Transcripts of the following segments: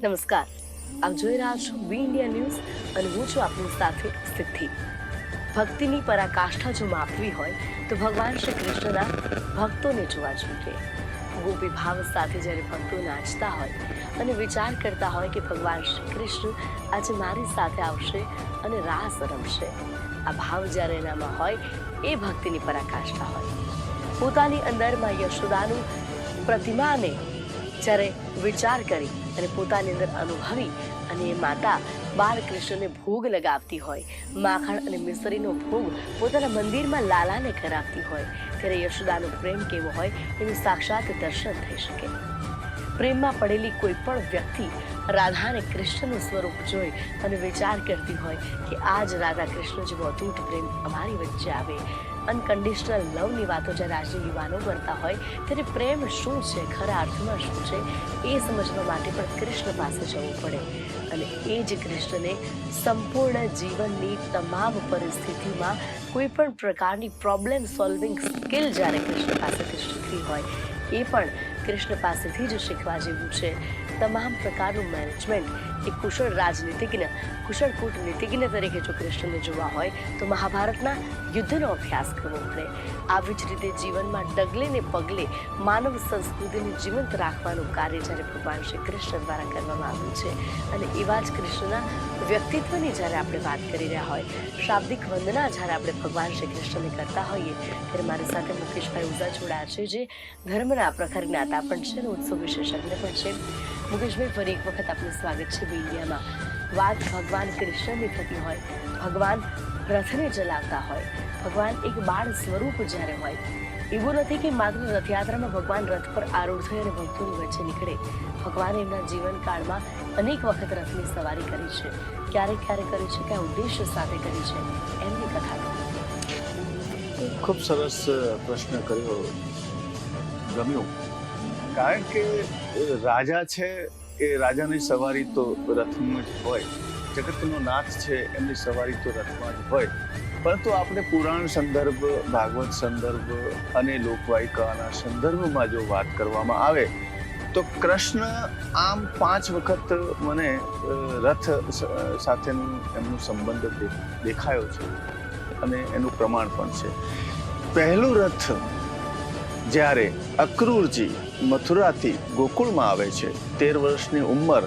નમસ્કાર, આપ જોઈ રહ્યા છો બી ઇન્ડિયા ન્યૂઝ અને હું છું આપની સાથે સિદ્ધિ. ભક્તિની પરાકાષ્ઠા જો માપવી હોય તો ભગવાન શ્રી કૃષ્ણના ભક્તોને જોવા જોઈએ. ગોપી ભાવ સાથે જ્યારે ભક્તો નાચતા હોય અને વિચાર કરતા હોય કે ભગવાન શ્રી કૃષ્ણ આજે મારી સાથે આવશે અને રાસ રમશે, આ ભાવ જ્યારે એનામાં હોય એ ભક્તિની પરાકાષ્ઠા હોય. પોતાની અંદરમાં યશોદાનું પ્રતિમાને જ્યારે વિચાર કરી અને પોતાની અંદર અનુભવી અને એ માતા બાળકૃષ્ણને ભોગ લગાવતી હોય, માખણ અને મિસરીનો ભોગ પોતાના મંદિરમાં લાલાને કરાવતી હોય, ત્યારે યશોદાનો પ્રેમ કેવો હોય એનું સાક્ષાત દર્શન થઈ શકે. પ્રેમમાં પડેલી કોઈ પણ વ્યક્તિ રાધા અને કૃષ્ણનું સ્વરૂપ જોઈ અને વિચાર કરતી હોય કે આજ રાધા કૃષ્ણ જેવો અતૂટ પ્રેમ અમારી વચ્ચે આવે. અનકન્ડિશનલ લવની વાતો જ્યારે આજના યુવાનો કરતા હોય ત્યારે પ્રેમ શું છે, ખરા અર્થમાં શું છે, એ સમજવા માટે પણ કૃષ્ણ પાસે જવું પડે. અને એ જ કૃષ્ણને સંપૂર્ણ જીવનની તમામ પરિસ્થિતિમાં કોઈ પણ પ્રકારની પ્રોબ્લેમ સોલ્વિંગ સ્કિલ જ્યારે કૃષ્ણ પાસેથી શીખવી હોય એ પણ કૃષ્ણ પાસેથી જ શીખવા જેવું છે. તમામ પ્રકારનું મેનેજમેન્ટ એ કુશળ રાજનીતિજ્ઞ, કુશળ કૂટનીતિજ્ઞ તરીકે જો કૃષ્ણને જોવા હોય તો મહાભારતના યુદ્ધનો અભ્યાસ કરવો પડે. આવી જ રીતે જીવનમાં ડગલે ને પગલે માનવ સંસ્કૃતિને જીવંત રાખવાનું કાર્ય જ્યારે ભગવાન શ્રી કૃષ્ણ દ્વારા કરવામાં આવ્યું છે. અને એવા જ કૃષ્ણના વ્યક્તિત્વની જ્યારે આપણે વાત કરી રહ્યા હોય, શાબ્દિક વંદના જ્યારે આપણે ભગવાન શ્રી કૃષ્ણને કરતા હોઈએ, ત્યારે મારી સાથે મુકેશભાઈ ઉઝા જોડાયા છે, જે ધર્મના પ્રખર જ્ઞાતા પણ છે અને ઉત્સવ વિશેષજ્ઞ પણ છે. મુકેશભાઈ, ફરી એક વખત આપનું સ્વાગત છે બી ઇન્ડિયામાં. વાત ભગવાન કૃષ્ણની થતી હોય, ભગવાન રથને ચલાવતા હોય, ભગવાન એક બાળ સ્વરૂપ જ્યારે હોય, એવું નથી કે માત્ર રથયાત્રામાં ભગવાન રથ પર આરૂઢ થઈ અને ભક્તોની વચ્ચે નીકળે. ભગવાને એમના જીવનકાળમાં અનેક વખત રથની સવારી કરી છે, ક્યારેક ક્યારેક કરી છે, કયા ઉદ્દેશ્ય સાથે કરી છે, એમની કથા કહો. ખૂબ સરસ પ્રશ્ન કર્યો, ગમ્યું. કારણ કે રાજા છે એ રાજાની સવારી તો રથમાં જ હોય, જગતનો નાથ છે એમની સવારી તો રથમાં જ હોય. પરંતુ આપણે પુરાણ સંદર્ભ, ભાગવત સંદર્ભ અને લોકવાયકાના સંદર્ભમાં જો વાત કરવામાં આવે તો કૃષ્ણ આમ 5 વખત મને રથ સાથેનું એમનો સંબંધ દેખાયો છે અને એનું પ્રમાણ પણ છે. પહેલું રથ જ્યારે અક્રૂરજી મથુરાથી ગોકુળમાં આવે છે, 13 વર્ષની ઉંમર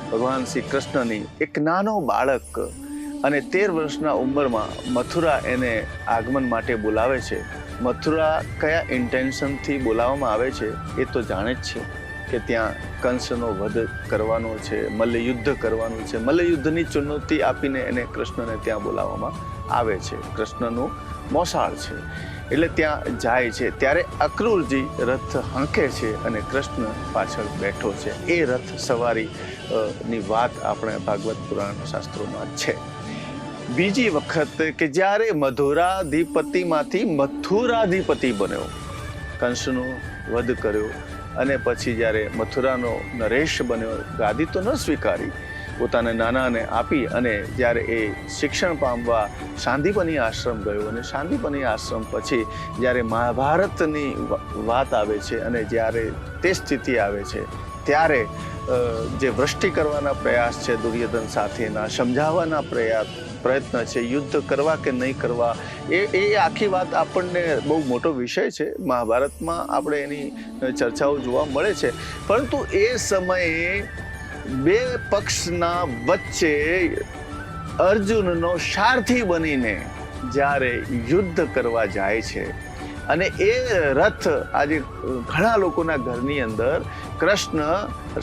ભગવાન શ્રી કૃષ્ણની, એક નાનો બાળક, અને 13 વર્ષના ઉંમરમાં મથુરા એને આગમન માટે બોલાવે છે. મથુરા કયા ઇન્ટેન્શનથી બોલાવવામાં આવે છે એ તો જાણે જ છે કે ત્યાં કંસનો વધ કરવાનો છે, મલ્લયુદ્ધ કરવાનું છે. મલ્લયુદ્ધની ચુનૌતી આપીને એને કૃષ્ણને ત્યાં બોલાવવામાં આવે છે. કૃષ્ણનું મોસાળ છે એટલે ત્યાં જાય છે. ત્યારે અક્રૂરજી રથ હાંકે છે અને કૃષ્ણ પાછળ બેઠો છે. એ રથ સવારી ની વાત આપણે ભાગવત પુરાણ શાસ્ત્રોમાં છે. બીજી વખત કે જ્યારે મધુરાધિપતિમાંથી મથુરાધિપતિ બન્યો, કંસનો વધ કર્યો અને પછી જ્યારે મથુરાનો નરેશ બન્યો, ગાદી તો ન સ્વીકારી, પોતાના નાનાને આપી અને જ્યારે એ શિક્ષણ પામવા શાંતિપની આશ્રમ ગયો અને શાંતિપની આશ્રમ પછી જ્યારે મહાભારતની વાત આવે છે અને જ્યારે તે સ્થિતિ આવે છે ત્યારે જે વૃષ્ટિ કરવાના પ્રયાસ છે દુર્યોધન સાથેના, સમજાવવાના પ્રયત્ન છે, યુદ્ધ કરવા કે નહીં કરવા, એ આખી વાત આપણને બહુ મોટો વિષય છે. મહાભારતમાં આપણે એની ચર્ચાઓ જોવા મળે છે. પરંતુ એ સમયે બે પક્ષના વચ્ચે અર્જુનનો સારથી બનીને જ્યારે યુદ્ધ કરવા જાય છે અને એ રથ આજે ઘણા લોકોના ઘરની અંદર કૃષ્ણ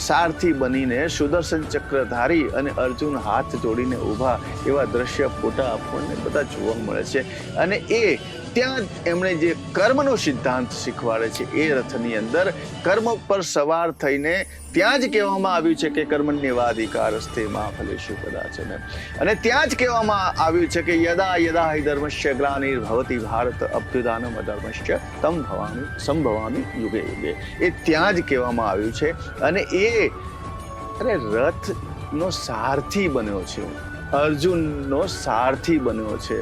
સારથી બનીને સુદર્શન ચક્રધારી અને અર્જુન હાથ જોડીને ઊભા, એવા દ્રશ્ય ફોટા આપણને બધા જોવા મળે છે. અને એ ત્યાં એમણે જે કર્મનો સિદ્ધાંત શીખવાડે છે એ રથની અંદર કર્મ પર સવાર થઈને ત્યાં જ કહેવામાં આવ્યું છે કે કર્મણ્યેવાધિકારસ્તે મા ફલેષુ કદાચન. અને ત્યાં જ કહેવામાં આવ્યું છે કે યદા યદા હિ ધર્મસ્ય ગ્લાનિર્ભવતિ ભારત અભ્યુદાનમ અધર્મસ્ય તમ ભવામિ સંભવામિ યુગે યુગે. એ ત્યાં જ કહેવામાં આવ્યું છે. અને એ રથનો સારથી બન્યો છે, અર્જુનનો સારથી બન્યો છે.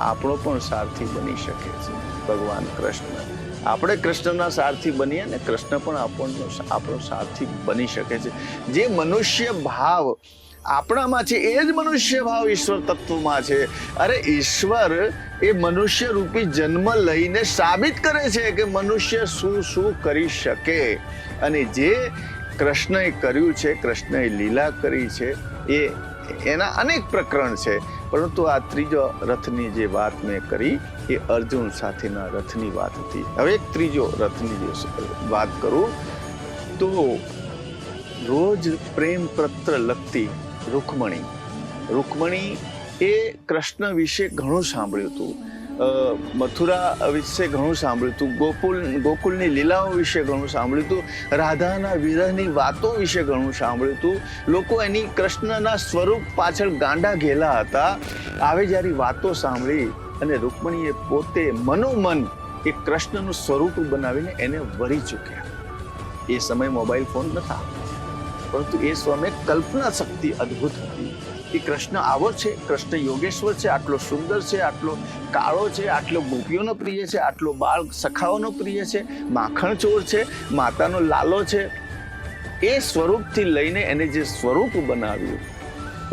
આપણો પણ સારથી બની શકે છે ભગવાન કૃષ્ણ. આપણે કૃષ્ણના સારથી બનીએ ને કૃષ્ણ પણ આપણો સારથી બની શકે છે. જે મનુષ્ય ભાવ આપણામાં છે એ જ મનુષ્ય ભાવ ઈશ્વર તત્વમાં છે. અરે ઈશ્વર એ મનુષ્ય રૂપી જન્મ લઈને સાબિત કરે છે કે મનુષ્ય શું શું કરી શકે. અને જે કૃષ્ણએ કર્યું છે, કૃષ્ણએ લીલા કરી છે, એના અનેક પ્રકરણ છે. પરંતુ આ ત્રીજો રથની જે વાત મેં કરી એ અર્જુન સાથેના રથની વાત હતી. હવે એક ત્રીજો રથની જે વાત કરું તો રોજ પ્રેમ પત્ર લખતી રૂકમણી એ કૃષ્ણ વિશે ઘણું સાંભળ્યું હતું, મથુરા વિશે ઘણું સાંભળ્યું હતું, ગોકુલની લીલાઓ વિશે ઘણું સાંભળ્યું હતું, રાધાના વિરહની વાતો વિશે ઘણું સાંભળ્યું હતું. લોકો એની કૃષ્ણના સ્વરૂપ પાછળ ગાંડા ઘેલા હતા. આવે જ્યારે વાતો સાંભળી અને રૂકમણીએ પોતે મનોમન એ કૃષ્ણનું સ્વરૂપ બનાવીને એને વરી ચૂક્યા. એ સમય મોબાઈલ ફોન નતા, પરંતુ એ સમયે કલ્પના શક્તિ અદ્ભુત હતી. એ કૃષ્ણ આવો છે, કૃષ્ણ યોગેશ્વર છે, આટલો સુંદર છે, આટલો કાળો છે, આટલો ગોપીઓનો પ્રિય છે, આટલો બાળ સખાઓનો પ્રિય છે, માખણ ચોર છે, માતાનો લાલો છે. એ સ્વરૂપથી લઈને એને જે સ્વરૂપ બનાવ્યું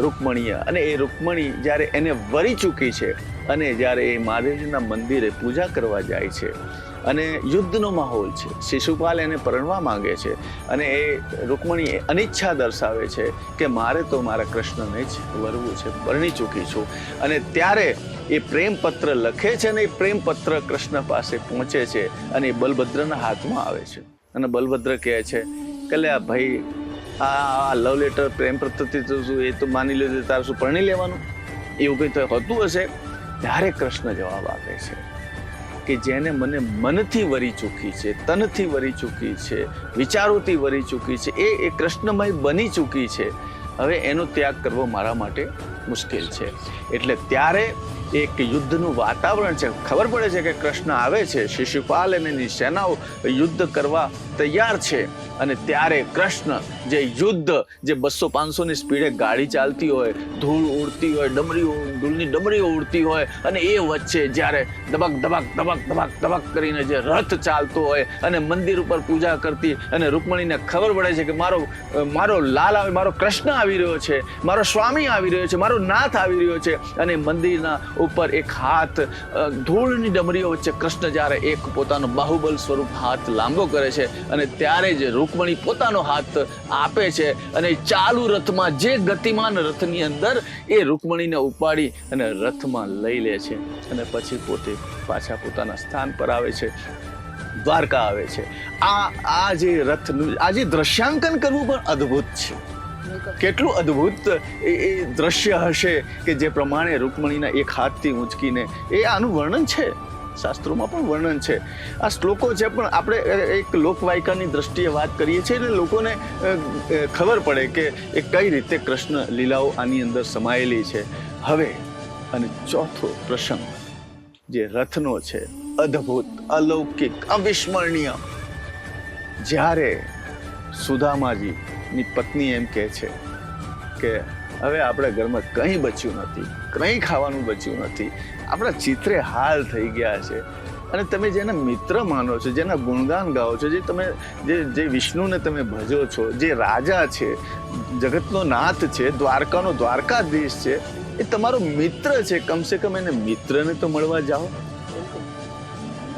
રૂકમણીએ, અને એ રૂકમણી જ્યારે એને વરી ચૂકી છે અને જ્યારે એ મહાદેવજીના મંદિરે પૂજા કરવા જાય છે અને યુદ્ધનો માહોલ છે, શિશુપાલ એને પરણવા માંગે છે અને એ રૂકમણી અનિચ્છા દર્શાવે છે કે મારે તો મારા કૃષ્ણને જ વરવું છે, પરણી ચૂકી છું. અને ત્યારે એ પ્રેમ પત્ર લખે છે અને એ પ્રેમ પત્ર કૃષ્ણ પાસે પહોંચે છે અને એ બલભદ્રના હાથમાં આવે છે. અને બલભદ્ર કહે છે કે લે ભાઈ, આ લવ લેટર પ્રેમ પત્રથી તો શું, એ તો માની લો તારે શું પરણી લેવાનું, એવું કંઈ તો હોતું હશે. ત્યારે કૃષ્ણ જવાબ આપે છે કે જેને મને મનથી વરી ચૂકી છે, તનથી વરી ચૂકી છે, વિચારોથી વરી ચૂકી છે, એ કૃષ્ણમય બની ચૂકી છે. હવે એનો ત્યાગ કરવો મારા માટે મુશ્કેલ છે. એટલે ત્યારે એક યુદ્ધનું વાતાવરણ છે. ખબર પડે છે કે કૃષ્ણ આવે છે, શિશુપાલ અને એની સેનાઓ યુદ્ધ કરવા તૈયાર છે. અને ત્યારે કૃષ્ણ જે યુદ્ધ, જે 200-500 ની સ્પીડે ગાડી ચાલતી હોય, ધૂળ ઉડતી હોય, ધૂળની ડમરીઓ ઉડતી હોય, અને એ વચ્ચે જ્યારે ધબક ધબક ધબક ધબક ધબક કરીને જે રથ ચાલતો હોય અને મંદિર ઉપર પૂજા કરતી અને રૂકમણીને ખબર પડે છે કે મારો લાલ આવે, મારો કૃષ્ણ આવી રહ્યો છે, મારો સ્વામી આવી રહ્યો છે, મારો નાથ આવી રહ્યો છે. અને મંદિરના ઉપર એક હાથ ધૂળની ડમરીઓ વચ્ચે કૃષ્ણ જ્યારે એક પોતાનો બાહુબલ સ્વરૂપ હાથ લાંબો કરે છે અને ત્યારે જ રૂકમણી પોતાનો હાથ આપે છે અને ચાલુ રથમાં, જે ગતિમાન રથની અંદર, એ રૂકમણીને ઉપાડી અને રથમાં લઈ લે છે અને પછી પોતે પાછા પોતાના સ્થાન પર આવે છે, દ્વારકા આવે છે. આ જે રથનું આ જે દ્રશ્યાંકન કરવું પણ અદ્ભુત છે. કેટલું અદ્ભુત એ દ્રશ્ય હશે કે જે પ્રમાણે રૂકમણીના એક હાથથી ઊંચકીને, એ આનું વર્ણન છે, શાસ્ત્રોમાં પણ વર્ણન છે. આ શ્લોકો છે, પણ આપણે એક લોકવાયકાની દ્રષ્ટિએ વાત કરીએ છીએ એટલે લોકોને ખબર પડે કે એ કઈ રીતે કૃષ્ણ લીલાઓ આની અંદર સમાયેલી છે. હવે અને ચોથો પ્રસંગ જે રથનો છે, અદ્ભુત, અલૌકિક, અવિસ્મરણીય. જ્યારે સુદામાજીની પત્ની એમ કહે છે કે હવે આપણા ઘરમાં કંઈ બચ્યું નથી, કંઈ ખાવાનું બચ્યું નથી, આપણા ચિત્રે હાલ થઈ ગયા છે. અને તમે જેના મિત્ર માનો છો, જેના ગુણગાન ગાઓ છો, જે વિષ્ણુને તમે ભજો છો, જે રાજા છે, જગતનો નાથ છે, દ્વારકાનો દ્વારકાધીશ છે, એ તમારો મિત્ર છે. કમસે કમ એને મિત્રને તો મળવા જાઓ.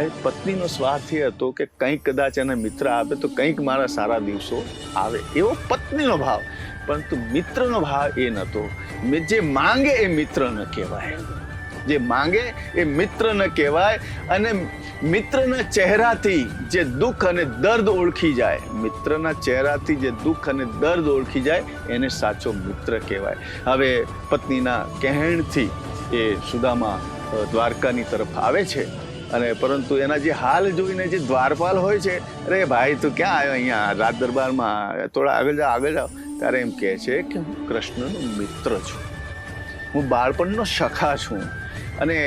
એ પત્નીનો સ્વાર્થ એ હતો કે કંઈક કદાચ એના મિત્ર આપે તો કંઈક મારા સારા દિવસો આવે, એવો પત્નીનો ભાવ. પરંતુ મિત્રનો ભાવ એ નહોતો. જે માંગે એ મિત્ર ન કહેવાય, જે માંગે એ મિત્ર ન કહેવાય. અને મિત્રના ચહેરાથી જે દુઃખ અને દર્દ ઓળખી જાય, મિત્રના ચહેરાથી જે દુઃખ અને દર્દ ઓળખી જાય, એને સાચો મિત્ર કહેવાય. હવે પત્નીના કહેણથી એ સુદામા દ્વારકાની તરફ આવે છે. અને પરંતુ એના જે હાલ જોઈને જે દ્વારપાલ હોય છે, અરે ભાઈ તું ક્યાં આવ્યો અહીંયા રાજ દરબારમાં, થોડા આગળ જાઓ. ત્યારે એમ કહે છે કે હું કૃષ્ણનો મિત્ર છું, હું બાળપણનો સખા છું, અને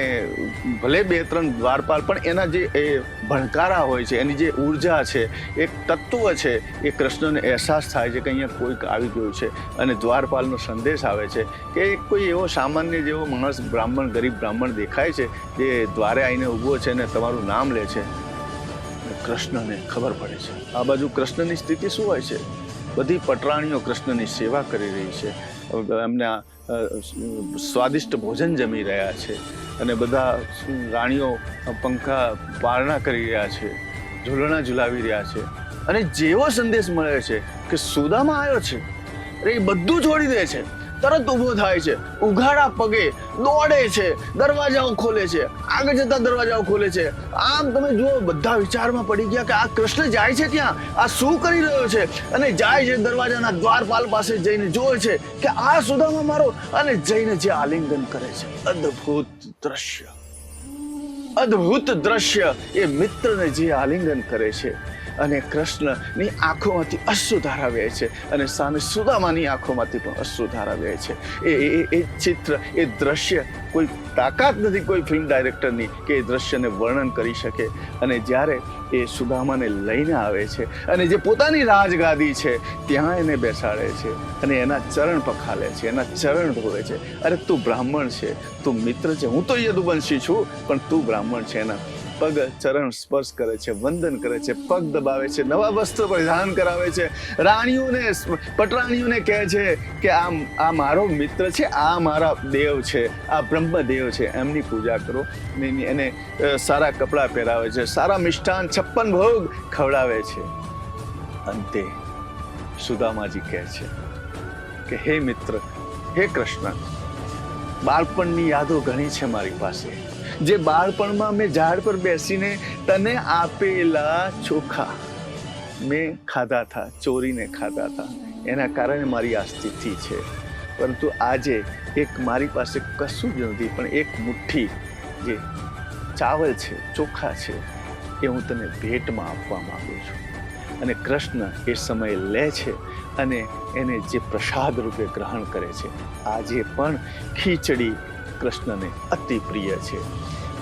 ભલે 2-3 દ્વારપાલ પણ એના જે એ ભણકારા હોય છે, એની જે ઉર્જા છે, એક તત્વ છે, એ કૃષ્ણને અહેસાસ થાય છે કે અહીંયા કોઈક આવી ગયું છે. અને દ્વારપાલનો સંદેશ આવે છે કે કોઈ એવો સામાન્ય જેવો માણસ બ્રાહ્મણ, ગરીબ બ્રાહ્મણ દેખાય છે જે દ્વારે આવીને ઊભો છે અને તમારું નામ લે છે. કૃષ્ણને ખબર પડે છે. આ બાજુ કૃષ્ણની સ્થિતિ શું હોય છે? બધી પટરાણીઓ કૃષ્ણની સેવા કરી રહી છે, એમના સ્વાદિષ્ટ ભોજન જમી રહ્યા છે, અને બધા રાણીઓ પંખા પારણા કરી રહ્યા છે, ઝૂલણા ઝુલાવી રહ્યા છે. અને જેવો સંદેશ મળે છે કે સુદામા આવ્યો છે, અરે એ બધું છોડી દે છે, તરત ઊભો થાય છે, ઉઘાડા પગે દોડે છે, દરવાજાઓ ખોલે છે, આગળ જતા દરવાજાઓ ખોલે છે. આમ તમે જુઓ, બધા વિચારમાં પડી ગયા કે આ કૃષ્ણ જાય છે ક્યાં, આ શું કરી રહ્યો છે? અને જાય છે દરવાજાના દ્વારપાલ પાસે જઈને જોવે છે કે આ સુદામા મારો, અને જઈને જે આલિંગન કરે છે. અદ્ભુત દ્રશ્ય, એ મિત્રને જે આલિંગન કરે છે, અને કૃષ્ણની આંખોમાંથી અશ્રુધારા વહે છે, અને સામે સુદામાની આંખોમાંથી પણ અશ્રુધારા વહે છે. એ ચિત્ર, એ દ્રશ્ય, કોઈ તાકાત નથી કોઈ ફિલ્મ ડાયરેક્ટરની કે એ દ્રશ્યને વર્ણન કરી શકે. અને જ્યારે એ સુદામાને લઈને આવે છે અને જે પોતાની રાજગાદી છે ત્યાં એને બેસાડે છે અને એના ચરણ પખાલે છે, એના ચરણ ધોવે છે. અરે તું બ્રાહ્મણ છે, તું મિત્ર છે, હું તો યદુવંશી છું, પણ તું બ્રાહ્મણ છે. એના પગ ચરણ સ્પર્શ કરે છે, વંદન કરે છે, પગ દબાવે છે, નવા વસ્ત્ર પરિધાન કરાવે છે, રાણીઓને, પટરાણીઓને કહે છે કે આ મારો મિત્ર છે, આ મારા દેવ છે, આ બ્રહ્મદેવ છે, એમની પૂજા કરો. એને સારા કપડાં પહેરાવે છે, સારા મિષ્ટાન 56 ભોગ ખવડાવે છે. અંતે સુદામાજી કહે છે કે હે મિત્ર, હે કૃષ્ણ, બાળપણની યાદો ઘણી છે મારી પાસે. જે બાળપણમાં મેં ઝાડ પર બેસીને તને આપેલા ચોખા મેં ખાધા હતા, ચોરીને ખાધા હતા, એના કારણે મારી આ સ્થિતિ છે. પરંતુ આજે મારી પાસે કશું જ નથી, પણ એક મુઠ્ઠી જે ચાવલ છે, ચોખા છે, એ હું તને ભેટમાં આપવા માંગુ છું. અને કૃષ્ણ એ સમયે લે છે અને એને જે પ્રસાદ રૂપે ગ્રહણ કરે છે. આજે પણ ખીચડી કૃષ્ણને અતિ પ્રિય છે.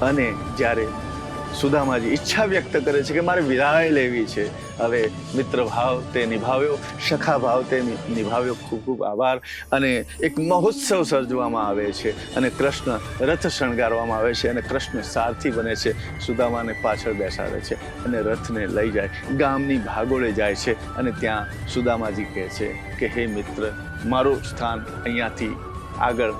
અને જ્યારે સુદામાજી ઈચ્છા વ્યક્ત કરે છે કે મારે વિદાય લેવી છે, હવે મિત્ર ભાવ તે નિભાવ્યો, સખા ભાવ તે નિભાવ્યો, ખૂબ ખૂબ આભાર. અને એક મહોત્સવ સર્જવામાં આવે છે અને કૃષ્ણ રથ શણગારવામાં આવે છે અને કૃષ્ણ સારથી બને છે, સુદામાને પાછળ બેસાડે છે અને રથને લઈ જાય, ગામની ભાગોળે જાય છે. અને ત્યાં સુદામાજી કહે છે કે હે મિત્ર, મારું સ્થાન અહીંયાથી આગળ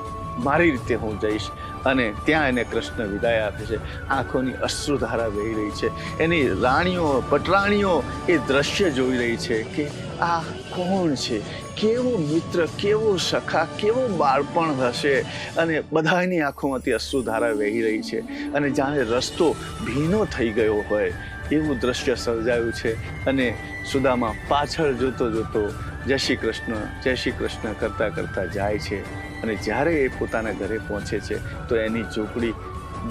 મારી રીતે હું જઈશ. અને ત્યાં એને કૃષ્ણ વિદાય આપે છે. આંખોની અશ્રુધારા વહી રહી છે. એની રાણીઓ, પટરાણીઓ એ દ્રશ્ય જોઈ રહી છે કે આ કોણ છે, કેવો મિત્ર, કેવો સખા, કેવો બાળપણ હશે. અને બધાની આંખોમાંથી અશ્રુધારા વહી રહી છે અને જાણે રસ્તો ભીનો થઈ ગયો હોય એવું દ્રશ્ય સર્જાયું છે. અને સુદામા પાછળ જોતો જોતો જય શ્રી કૃષ્ણ, જય શ્રી કૃષ્ણ કરતા કરતા જાય છે. અને જ્યારે એ પોતાના ઘરે પહોંચે છે તો એની ઝૂંપડી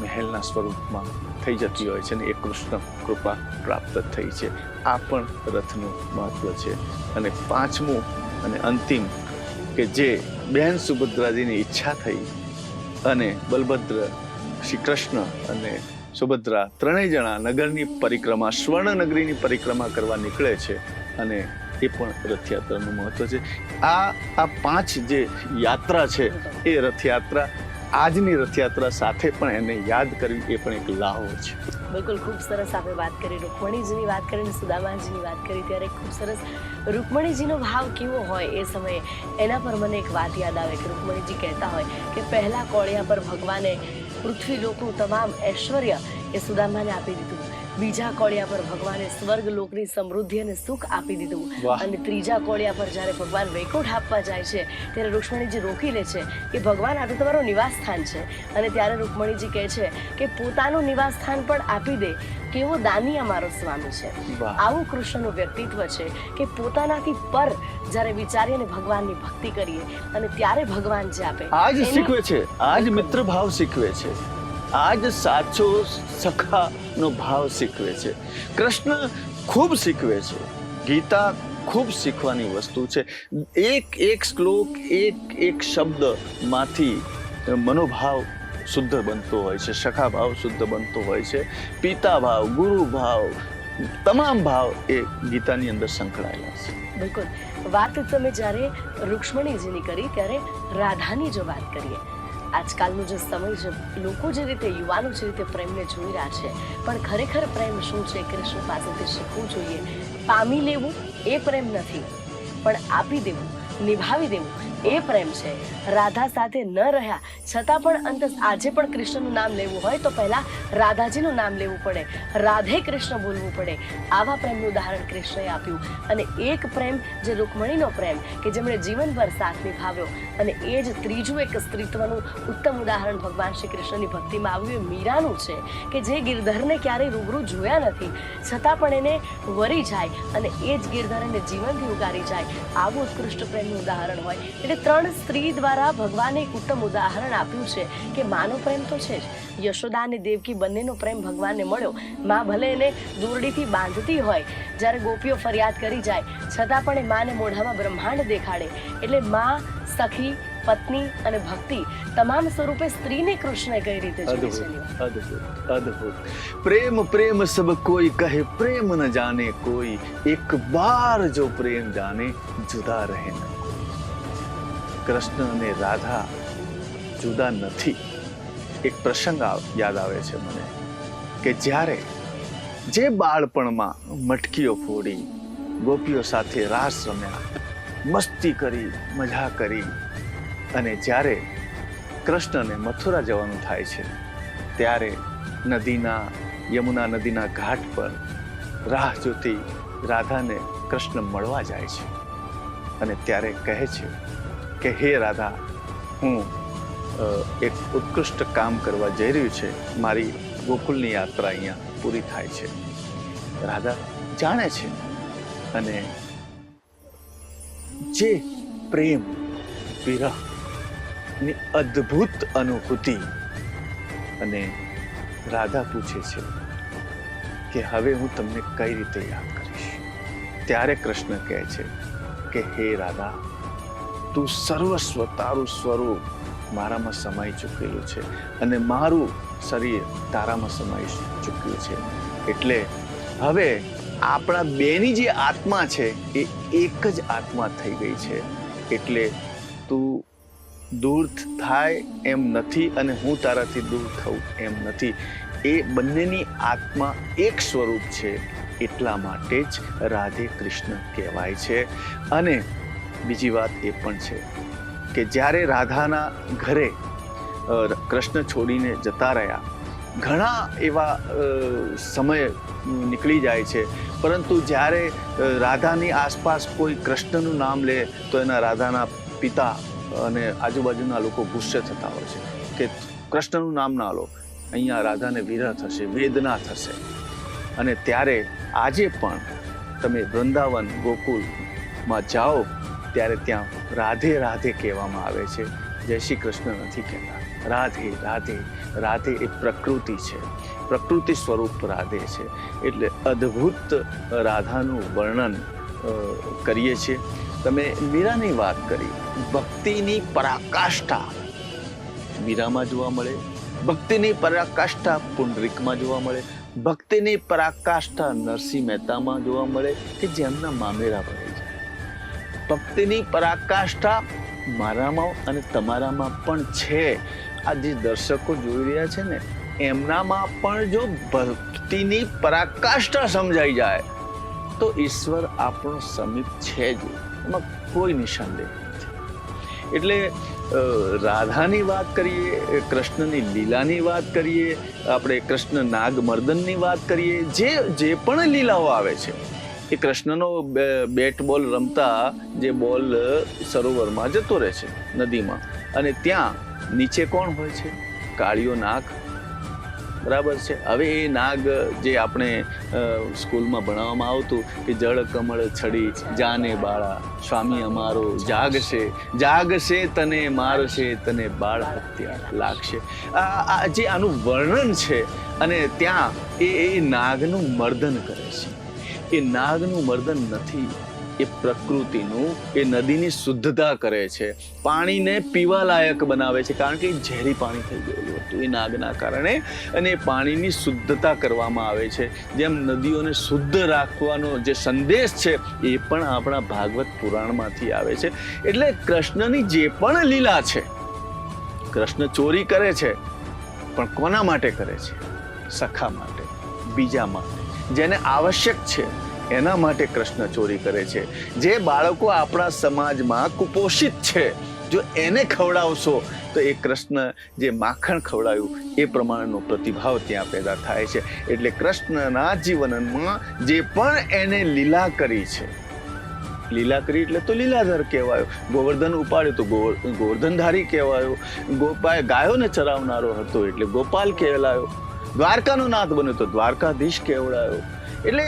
મહેલના સ્વરૂપમાં થઈ જતી હોય છે અને એ કૃષ્ણ કૃપા પ્રાપ્ત થઈ છે. આ પણ રથનું મહત્વ છે. અને પાંચમું અને અંતિમ કે જે બહેન સુભદ્રાજીની ઈચ્છા થઈ અને બલભદ્ર, શ્રી કૃષ્ણ અને સુભદ્રા ત્રણેય જણા નગરની પરિક્રમા, સ્વર્ણનગરીની પરિક્રમા કરવા નીકળે છે. અને એ પણ રથયાત્રાનું મહત્વ છે. આ 5 જે યાત્રા છે એ રથયાત્રા, આજની રથયાત્રા સાથે પણ એને યાદ કરવી એ પણ એક લાહો છે. બિલકુલ, ખૂબ સરસ આપણે વાત કરી, રૂકમણીજીની વાત કરીને સુદામાજીની વાત કરી, ત્યારે ખૂબ સરસ રૂકમણીજીનો ભાવ કેવો હોય એ સમયે, એના પર મને એક વાત યાદ આવે કે રૂકમણીજી કહેતા હોય કે પહેલા કોળિયા પર ભગવાને પૃથ્વી લોકનું તમામ ઐશ્વર્ય એ સુદામાને આપી દીધું, બીજા કોળિયા પર ભગવાને સ્વર્ગ લોકની સમૃદ્ધિ અને સુખ આપી દીધું, અને ત્રીજા કોળિયા પર જ્યારે ભગવાન વૈકુંઠ આપવા જાય છે ત્યારે રૂક્ષ્મણીજી રોકી લે છે કે ભગવાન આ તો તમારું નિવાસ સ્થાન છે. અને ત્યારે રૂક્ષ્મણીજી કહે છે કે પોતાનું નિવાસ સ્થાન પણ આપી દે, કેવો દાની અમારો સ્વામી છે. આવું કૃષ્ણનું વ્યક્તિત્વ છે કે પોતાનાથી પર જ્યારે વિચારીએ ને ભગવાનની ભક્તિ કરીએ અને ત્યારે ભગવાન જે આપે, આ જ શીખવે છે, આ જ મિત્ર ભાવ શીખવે છે, આ જ સાચો સખાનો ભાવ શીખવે છે. કૃષ્ણ ખૂબ શીખવે છે. ગીતા ખૂબ શીખવાની વસ્તુ છે. એક શ્લોક, એક શબ્દમાંથી મનોભાવ શુદ્ધ બનતો હોય છે, સખા ભાવ શુદ્ધ બનતો હોય છે, પિતા ભાવ, ગુરુ ભાવ, તમામ ભાવ એ ગીતાની અંદર સંકળાયેલા છે. બિલકુલ. વાત તમે જ્યારે રૂક્ષ્મણીજીની કરી ત્યારે રાધાની જો વાત કરીએ, આજકાલનો જે સમય છે, લોકો જે રીતે યુવાનો જે રીતે પ્રેમને જોઈ રહ્યા છે, પણ ખરેખર પ્રેમ શું છે, કૃષ્ણ પાસેથી શીખવું જોઈએ. પામી લેવું એ પ્રેમ નથી, પણ આપી દેવું, નિભાવી દેવું એ પ્રેમ છે. રાધા સાથે ન રહ્યા છતાં પણ અંત આજે પણ કૃષ્ણનું નામ લેવું હોય તો પહેલા રાધાજીનું નામ લેવું પડે, રાધે કૃષ્ણ બોલવું પડે. આવા પ્રેમનું ઉદાહરણ કૃષ્ણએ આપ્યું. અને એક પ્રેમ જે રૂકમણીનો પ્રેમ કે જેમણે જીવનભર સાથ નિભાવ્યો, અને એ જ ત્રીજું એક સ્ત્રીત્વનું ઉત્તમ ઉદાહરણ ભગવાન શ્રી કૃષ્ણની ભક્તિમાં આવ્યું એ મીરાનું છે, કે જે ગિરધરને ક્યારેય રૂબરૂ જોયા નથી છતાં પણ એને વરી જાય અને એ જ ગિરધર એને જીવનથી ઉગારી જાય. આવું ઉત્કૃષ્ટ પ્રેમનું ઉદાહરણ હોય. એટલે 3 સ્ત્રી દ્વારા ભગવાને એક ઉત્તમ ઉદાહરણ આપ્યું છે કે માનો પ્રેમ તો છે જ. યશોદા અને દેવકી બંનેનો પ્રેમ ભગવાનને મળ્યો. માં ભલે એને દોરડીથી બાંધતી હોય, જ્યારે ગોપીઓ ફરિયાદ કરી જાય છતાં પણ એ માને મોઢામાં બ્રહ્માંડ દેખાડે. એટલે માં, સખી, પત્ની અને ભક્તિ તમામ સ્વરૂપે સ્ત્રીને કૃષ્ણએ કઈ રીતે જોઈ છે. અદ્ભુત અદ્ભુત. પ્રેમ પ્રેમ સબ કોઈ કહે, પ્રેમ ન જાને કોઈ, એક બાર જો પ્રેમ જાને જુદા રહે ન. કૃષ્ણ અને રાધા જુદા નથી. એક પ્રસંગ યાદ આવે છે મને કે જ્યારે જે બાળપણમાં મટકીઓ ફોડી, ગોપીઓ સાથે રાસ રમ્યા, મસ્તી કરી, મજા કરી, અને જ્યારે કૃષ્ણને મથુરા જવાનું થાય છે ત્યારે યમુના નદીના ઘાટ પર રાહ જોતી રાધાને કૃષ્ણ મળવા જાય છે. અને ત્યારે કહે છે કે હે રાધા, હું એક ઉત્કૃષ્ટ કામ કરવા જઈ રહ્યું છે, મારી ગોકુલની યાત્રા અહીંયા પૂરી થાય છે. રાધા જાણે છે, અને જે પ્રેમ વિરહ ની અદ્ભુત અનુભૂતિ, અને રાધા પૂછે છે કે હવે હું તમને કઈ રીતે યાદ કરીશ. ત્યારે કૃષ્ણ કહે છે કે હે રાધા, તું સર્વસ્વ, તારું સ્વરૂપ મારામાં સમાઈ ચૂકેલું છે, અને મારું શરીર તારામાં સમાઈ ચૂક્યું છે. એટલે હવે આપણા બેની જે આત્મા છે એ એક જ આત્મા થઈ ગઈ છે. એટલે તું દૂર થાય એમ નથી, અને હું તારાથી દૂર થઉં એમ નથી. એ બંનેની આત્મા એક સ્વરૂપ છે. એટલા માટે જ રાધે કૃષ્ણ કહેવાય છે. અને બીજી વાત એ પણ છે કે જ્યારે રાધાના ઘરે કૃષ્ણ છોડીને જતા રહ્યા, ઘણા એવા સમય નીકળી જાય છે, પરંતુ જ્યારે રાધાની આસપાસ કોઈ કૃષ્ણનું નામ લે તો એના રાધાના પિતા અને આજુબાજુના લોકો ગુસ્સે થતા હોય છે કે કૃષ્ણનું નામ ના લો, અહીંયા રાધાને વિરહ થશે, વેદના થશે. અને ત્યારે આજે પણ તમે વૃંદાવન, ગોકુલમાં જાઓ ત્યારે ત્યાં રાધે રાધે કહેવામાં આવે છે, જય શ્રી કૃષ્ણ નથી કહેતા. રાધે રાધે. રાધે એ પ્રકૃતિ છે, પ્રકૃતિ સ્વરૂપ રાધે છે. એટલે અદ્ભુત રાધાનું વર્ણન કરીએ છીએ. તમે મીરાની વાત કરી, ભક્તિની પરાકાષ્ઠા મીરામાં જોવા મળે, ભક્તિની પરાકાષ્ઠા પુંડરીકમાં જોવા મળે, ભક્તિની પરાકાષ્ઠા નરસિંહ મહેતામાં જોવા મળે કે જેમના મામેરા ભરાઈ જાય. ભક્તિની પરાકાષ્ઠા મારામાં અને તમારામાં પણ છે. આ જે દર્શકો જોઈ રહ્યા છે ને, એમનામાં પણ જો ભક્તિની પરાકાષ્ઠા સમજાઈ જાય તો ઈશ્વર આપણો સમીપ છે જ, એમાં કોઈ નિસંદેહ નથી. એટલે રાધાની વાત કરીએ, કૃષ્ણની લીલાની વાત કરીએ, આપણે કૃષ્ણ નાગમર્દનની વાત કરીએ, જે પણ લીલાઓ આવે છે એ કૃષ્ણનો બેટ બોલ રમતા જે બોલ સરોવરમાં જતો રહે છે, નદીમાં, અને ત્યાં નીચે કોણ હોય છે? કાળિયો નાગ. બરાબર છે. હવે એ નાગ જે આપણે સ્કૂલમાં ભણાવવામાં આવતું કે જળ કમળ છડી જાને બાળા, સ્વામી અમારો જાગશે, જાગશે તને મારશે, તને બાળ હત્યા લાગશે. આ જે આનું વર્ણન છે, અને ત્યાં એ નાગનું મર્દન કરે છે. એ નાગનું મર્દન નથી, એ પ્રકૃતિનું, એ નદીની શુદ્ધતા કરે છે, પાણીને પીવા લાયક બનાવે છે, કારણ કે એ ઝેરી પાણી થઈ ગયેલું હતું એ નાગના કારણે, અને એ પાણીની શુદ્ધતા કરવામાં આવે છે. જેમ નદીઓને શુદ્ધ રાખવાનો જે સંદેશ છે એ પણ આપણા ભાગવત પુરાણમાંથી આવે છે. એટલે કૃષ્ણની જે પણ લીલા છે, કૃષ્ણ ચોરી કરે છે પણ કોના માટે કરે છે? સખા માટે, બીજા માટે, જેને આવશ્યક છે એના માટે કૃષ્ણ ચોરી કરે છે. જે બાળકો આપણા સમાજમાં કુપોષિત છે, જો એને ખવડાવશો તો એ કૃષ્ણ જે માખણ ખવડાવ્યું એ પ્રમાણેનો પ્રતિભાવ ત્યાં પેદા થાય છે. એટલે કૃષ્ણના જીવનમાં જે પણ એને લીલા કરી છે, લીલા કરી એટલે તો લીલાધર કહેવાયો. ગોવર્ધન ઉપાડ્યો તો ગોવર્ધનધારી કહેવાયો. ગોપાલ ગાયોને ચરાવનારો હતો એટલે ગોપાલ કહેવાયો. દ્વારકાનો નાથ બન્યો તો દ્વારકાધીશ કહેવાયો. એટલે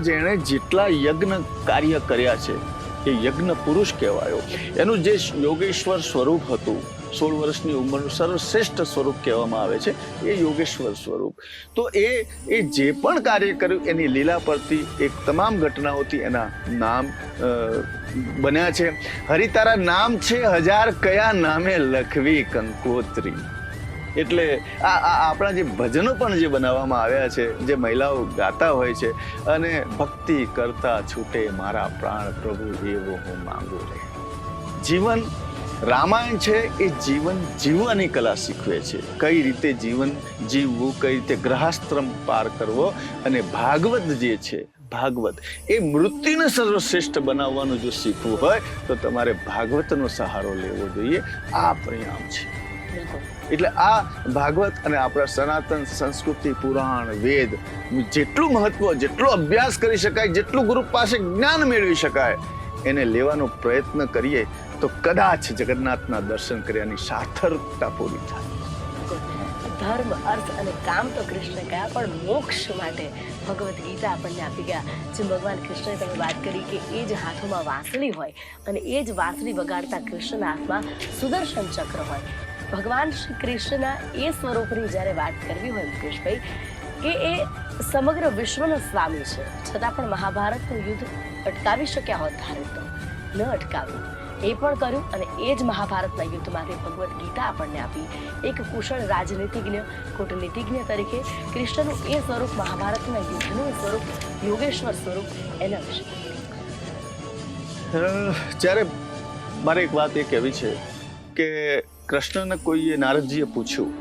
જેણે જેટલા યજ્ઞ કાર્ય કર્યા છે એ યજ્ઞ પુરુષ કહેવાયો. એનું જે યોગેશ્વર સ્વરૂપ હતું, 16 વર્ષની ઉંમરનું સર્વશ્રેષ્ઠ સ્વરૂપ કહેવામાં આવે છે એ યોગેશ્વર સ્વરૂપ. તો એ જે પણ કાર્ય કર્યું એની લીલા પરથી એક તમામ ઘટનાઓથી એના નામ બન્યા છે. હરિતારા નામ છે 1000, કયા નામે લખવી કંકોત્રી. એટલે આ આપણા જે ભજનો પણ જે બનાવવામાં આવ્યા છે, જે મહિલાઓ ગાતા હોય છે, અને ભક્તિ કરતા છૂટે મારા પ્રાણ પ્રભુ એવો હું માંગુ રે. જીવન રામાયણ છે એ જીવન જીવવાની કલા શીખવે છે, કઈ રીતે જીવન જીવવું, કઈ રીતે ગ્રહાસ્ત્રમ પાર કરવો. અને ભાગવત જે છે, ભાગવત એ મૃત્યુને સર્વશ્રેષ્ઠ બનાવવાનું જો શીખવું હોય તો તમારે ભાગવતનો સહારો લેવો જોઈએ. આ પરિણામ છે. એટલે આ ભાગવત અને આપણા સનાતન સંસ્કૃતિ, પુરાણ, વેદ જેટલું મહત્વ, જેટલો અભ્યાસ કરી શકાય, જેટલું ગુરુ પાસે જ્ઞાન મેળવી શકાય, એને લેવાનો પ્રયત્ન કરીએ તો કદાચ જગન્નાથના દર્શન કર્યાની સાર્થકતા પૂરી થાય. ધર્મ, અર્થ અને કામ તો કૃષ્ણ કયા, પણ મોક્ષ માટે ભગવદ્ ગીતા આપણને આપી ગયા. જેમ ભગવાન કૃષ્ણએ તમે વાત કરી કે એ જ હાથોમાં વાંસળી હોય અને એ જ વાંસળી વગાડતા કૃષ્ણના હાથમાં સુદર્શન ચક્ર હોય. ભગવાન શ્રી કૃષ્ણના એ સ્વરૂપની જ્યારે વાત કરવી હોય મુકેશભાઈ, કે એ સમગ્ર વિશ્વનો સ્વામી છે, છતાં પણ મહાભારતનું યુદ્ધ અટકાવી શક્યા હોત ધારે તો ન અટકાવ્યું. એ પણ કર્યું અને એ જ મહાભારતના યુદ્ધમાંથી ભગવદ્ ગીતા આપણને આપી. એક કુશળ રાજનીતિજ્ઞ, કૂટનીતિજ્ઞ તરીકે કૃષ્ણનું એ સ્વરૂપ, મહાભારતના યુદ્ધનું સ્વરૂપ, યોગેશ્વર સ્વરૂપ, એના વિશે જ્યારે મારે એક વાત એ કહેવી છે કે કૃષ્ણને કોઈએ, નારદજીએ પૂછ્યું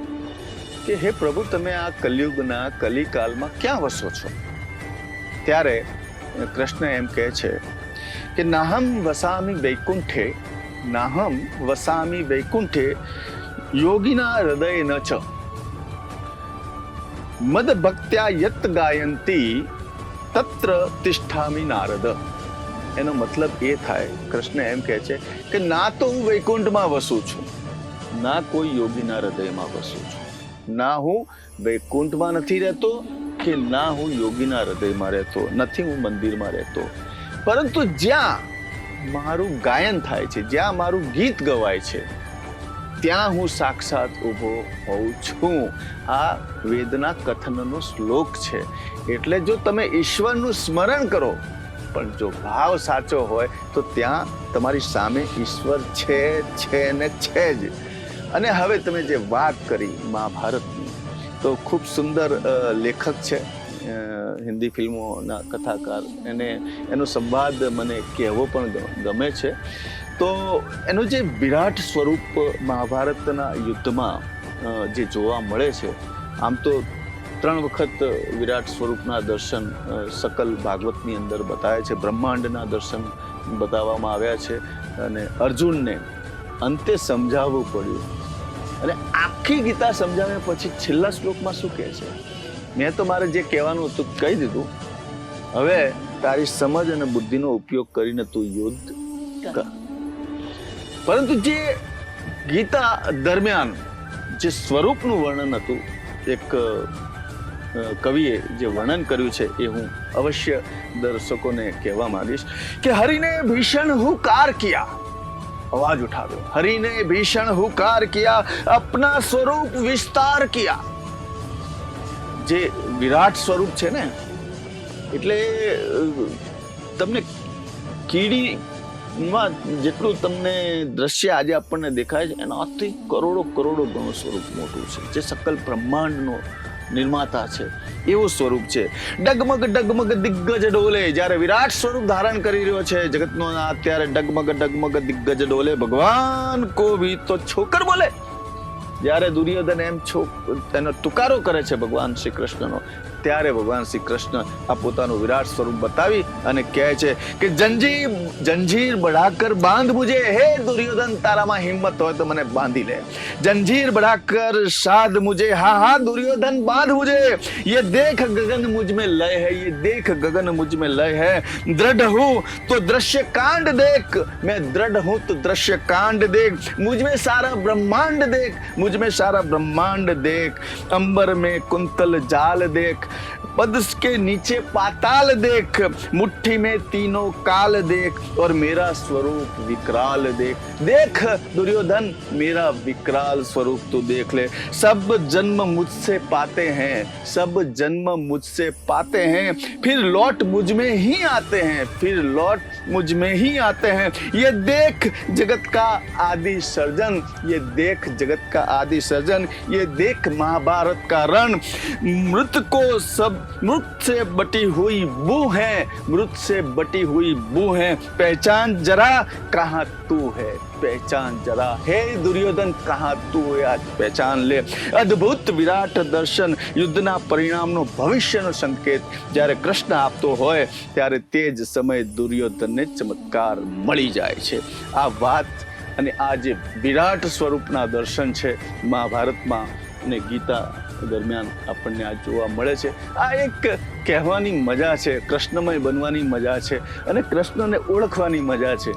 કે હે પ્રભુ, તમે આ કલિયુગના કલિકાલમાં ક્યાં વસો છો? ત્યારે કૃષ્ણ એમ કહે છે કે નાહમ વસામી વૈકુંઠે, નાહમ વસામી વૈકુંઠે યોગિના હૃદય ન ચ મદ ભક્ત્યા યત ગાયંતી તત્ર તિષ્ઠામિ નારદ. એનો મતલબ એ થાય, કૃષ્ણ એમ કહે છે કે ના તો હું વૈકુંઠમાં વસું છું, ના કોઈ યોગીના હૃદયમાં વસું છું, ના હું વૈકુંઠમાં નથી રહેતો, કે ના હું યોગીના હૃદયમાં રહેતો નથી, હું મંદિરમાં રહેતો. પરંતુ જ્યાં મારું ગાયન થાય છે, જ્યાં મારું ગીત ગવાય છે, ત્યાં હું સાક્ષાત ઊભો હોઉં છું. આ વેદના કથનનો શ્લોક છે. એટલે જો તમે ઈશ્વરનું સ્મરણ કરો પણ જો ભાવ સાચો હોય તો ત્યાં તમારી સામે ઈશ્વર છે ને છે જ. અને હવે તમે જે વાત કરી મહાભારતની, તો ખૂબ સુંદર લેખક છે, હિન્દી ફિલ્મોના કથાકાર, એનો સંવાદ મને કહેવો પણ ગમે છે. તો એનું જે વિરાટ સ્વરૂપ મહાભારતના યુદ્ધમાં જે જોવા મળે છે, આમ તો 3 વખત વિરાટ સ્વરૂપના દર્શન સકલ ભાગવતની અંદર બતાવ્યા છે, બ્રહ્માંડના દર્શન બતાવવામાં આવ્યા છે. અને અર્જુનને અંતે સમજાવવું પડ્યું, અને આખી ગીતા સમજાવ્યા પછી છેલ્લા શ્લોકમાં શું કહે છે? મેં તો મારે જે કહેવાનું હતું કહી દીધું, હવે તારી સમજ અને બુદ્ધિનો ઉપયોગ કરીને તું યુદ્ધ કર. પરંતુ જે ગીતા દરમિયાન જે સ્વરૂપનું વર્ણન હતું, એક કવિએ જે વર્ણન કર્યું છે એ હું અવશ્ય દર્શકોને કહેવા માંગીશ કે હરિને ભીષણ હુકાર કિયા, અવાજ ઉઠાવ્યો, હરિને ભીષણ હુકાર કિયા, અપના સ્વરૂપ વિસ્તાર કિયા. જે વિરાટ સ્વરૂપ છે ને, એટલે તમને કીડીમાં જેટલું તમને દ્રશ્ય આજે આપણને દેખાય છે એનાથી કરોડો ગણું સ્વરૂપ મોટું છે, જે સકલ બ્રહ્માંડનો નિર્માતા છે એવું સ્વરૂપ છે. ડગમગ દિગ્ગજ ડોલે, જ્યારે વિરાટ સ્વરૂપ ધારણ કરી રહ્યો છે જગતનો નાથ, ત્યારે ડગમગ દિગ્ગજ ડોલે, ભગવાન કો ભી તો છોકર બોલે. જ્યારે દુર્યોધન એમ એનો તુકારો કરે છે ભગવાન શ્રી કૃષ્ણનો, ત્યારે ભગવાન શ્રી કૃષ્ણ આ પોતાનું વિરાટ સ્વરૂપ બતાવી અને કહે છે કે જંજીર बढ़ाकर बांध मुझे, હે દુર્યોધન તારામાં હિંમત હોય તો મને બાંધી લે. जंजीर बढ़ाकर साध मुझे, हाँ दुर्योधन बांध मुझे. ये देख गगन मुझ में लय है, ये देख गगन मुझ में लय है. दृढ़ हूं तो दृश्य कांड देख, मैं दृढ़ हूं तो दृश्य कांड देख. मुझ में सारा ब्रह्मांड देख, मुझ में सारा ब्रह्मांड देख. अंबर में कुंतल जाल देख, पद के नीचे पाताल देख. मुट्ठी में तीनों काल देख, और मेरा स्वरूप विकराल देख. देख दुर्योधन मेरा विकराल स्वरूप तू देख ले. सब जन्म मुझसे पाते हैं, सब जन्म मुझसे पाते हैं, फिर लौट मुझ में ही आते हैं, फिर लौट मुझ में ही आते हैं. ये देख जगत का आदि सर्जन, ये देख जगत का आदि सर्जन, ये देख महाभारत का रण. मृत को सब मृत से बटी हुई बू है, मृत से बटी हुई बू है. पहचान जरा कहाँ तू है, पहचान जरा. हे दुर्योधन कहाँ तू है, आज पहचान ले. અદ્ભુત વિરાટ દર્શન, યુદ્ધના પરિણામનો ભવિષ્યનો સંકેત જ્યારે કૃષ્ણ આપતો હોય ત્યારે તે જ સમયે દુર્યોધનને ચમત્કાર મળી જાય છે. આ વાત અને આ જે વિરાટ સ્વરૂપના દર્શન છે મહાભારતમાં અને ગીતા દરમિયાન આપણને આ જોવા મળે છે. આ એક કહેવાની મજા છે, કૃષ્ણમય બનવાની મજા છે અને કૃષ્ણને ઓળખવાની મજા છે,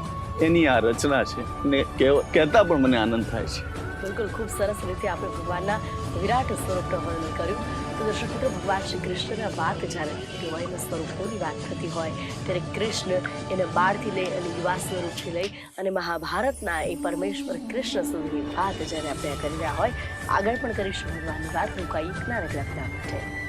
એની આ રચના છે અને કહેતા પણ મને આનંદ થાય છે. બિલકુલ, ખૂબ સરસ રીતે આપણે ભગવાનના વિરાટ સ્વરૂપનું વર્ણન કર્યું. તો દર્શક મિત્રો, ભગવાન શ્રી કૃષ્ણના વાત જ્યારે થતી હોય, એના સ્વરૂપોની વાત થતી હોય, ત્યારે કૃષ્ણ એને બાળથી લઈ અને યુવા સ્વરૂપથી લઈ અને મહાભારતના એ પરમેશ્વર કૃષ્ણ સુધીની વાત જ્યારે આપણે કરી રહ્યા હોય, આગળ પણ કરીશું ભગવાનની વાત. રોકાઈ નાનકડા માટે.